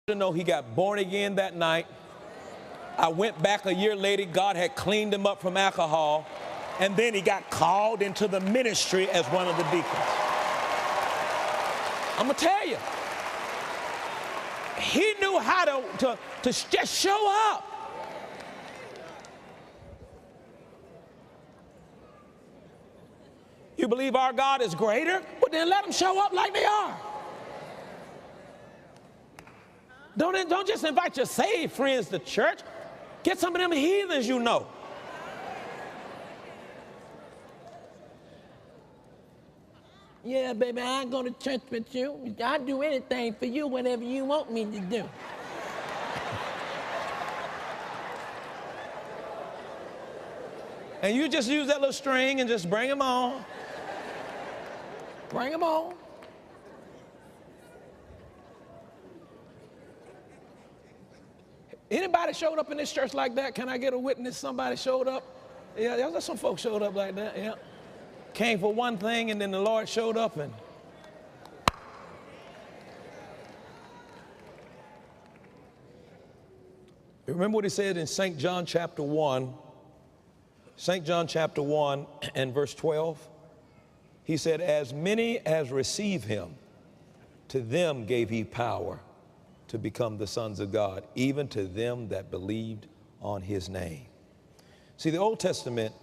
To know he got born again that night. I went back a year later. God had cleaned him up from alcohol, and then he got called into the ministry as one of the deacons. I'm gonna tell you, he knew how to just show up. You believe our God is greater? Well, then let them show up like they are. Don't just invite your saved friends to church. Get some of them heathens you know. Yeah, baby, I ain't going to church with you. I'll do anything for you, whatever you want me to do. And you just use that little string and just bring them on. Bring them on. Anybody showed up in this church like that? Can I get a witness? Somebody showed up? Yeah, there's some folks showed up like that, yeah. Came for one thing and then the Lord showed up and... Remember what he said in St. John chapter 1? St. John chapter 1 and verse 12. He said, as many as receive him, to them gave he power to become the sons of God, even to them that believed on his name. See, in the Old Testament,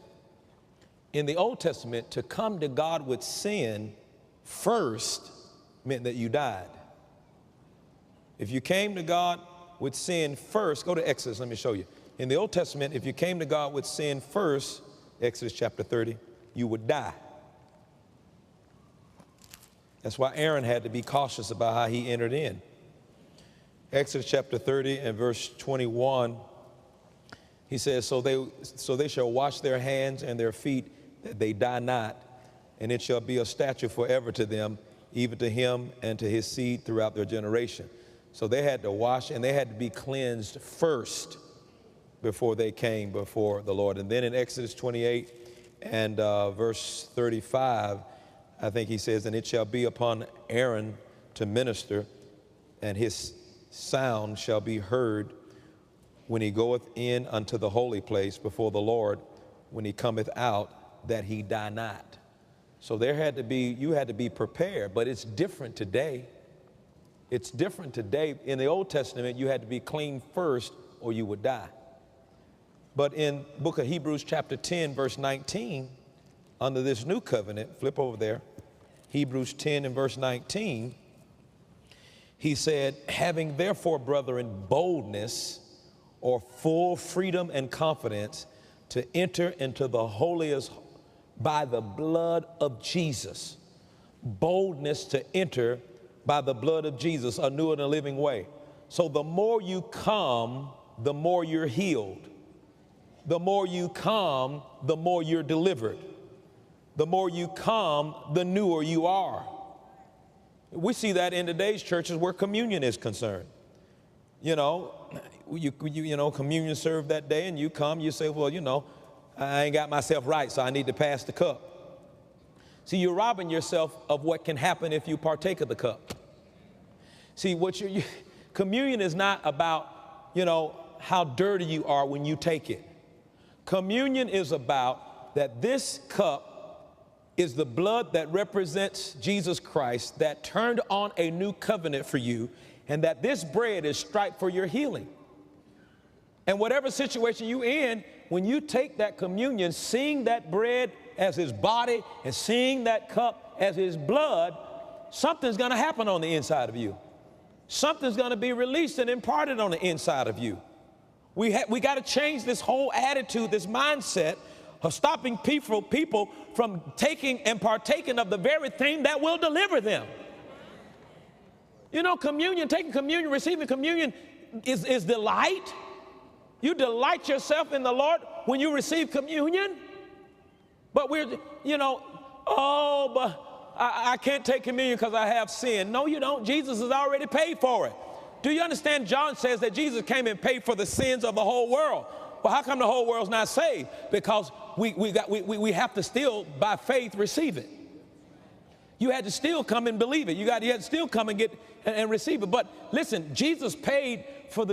to come to God with sin first meant that you died. If you came to God with sin first, go to Exodus, let me show you. In the Old Testament, if you came to God with sin first, Exodus chapter 30, you would die. That's why Aaron had to be cautious about how he entered in. Exodus chapter 30 and verse 21, he says, so they shall wash their hands and their feet, that they die not, and it shall be a statute forever to them, even to him and to his seed throughout their generation. So they had to wash and they had to be cleansed first before they came before the Lord. And then in Exodus 28 and verse 35, I think he says, and it shall be upon Aaron to minister, and his sound shall be heard when he goeth in unto the holy place before the Lord, when he cometh out, that he die not. So you had to be prepared, but it's different today. It's different today. In the Old Testament, you had to be clean first or you would die. But in the book of Hebrews chapter 10, verse 19, under this new covenant, flip over there, Hebrews 10 and verse 19, he said, having therefore, brethren, boldness or full freedom and confidence to enter into the holiest by the blood of Jesus. Boldness to enter by the blood of Jesus, a new and a living way. So the more you come, the more you're healed. The more you come, the more you're delivered. The more you come, the newer you are. We see that in today's churches where communion is concerned. You know, communion served that day and you come, you say, well, I ain't got myself right, so I need to pass the cup. See, you're robbing yourself of what can happen if you partake of the cup. See, communion is not about, how dirty you are when you take it. Communion is about that this cup is the blood that represents Jesus Christ that turned on a new covenant for you, and that this bread is striped for your healing. And whatever situation you're in, when you take that communion, seeing that bread as his body and seeing that cup as his blood, something's going to happen on the inside of you. Something's going to be released and imparted on the inside of you. We got to change this whole attitude, this mindset of stopping people from taking and partaking of the very thing that will deliver them. Communion, taking communion, receiving communion is delight. You delight yourself in the Lord when you receive communion. But but I can't take communion because I have sin. No, you don't. Jesus has already paid for it. Do you understand? John says that Jesus came and paid for the sins of the whole world. Well, how come the whole world's not saved? Because we have to still, by faith, receive it. You had to still come and believe it. You had to still come and get and receive it. But listen, Jesus paid for the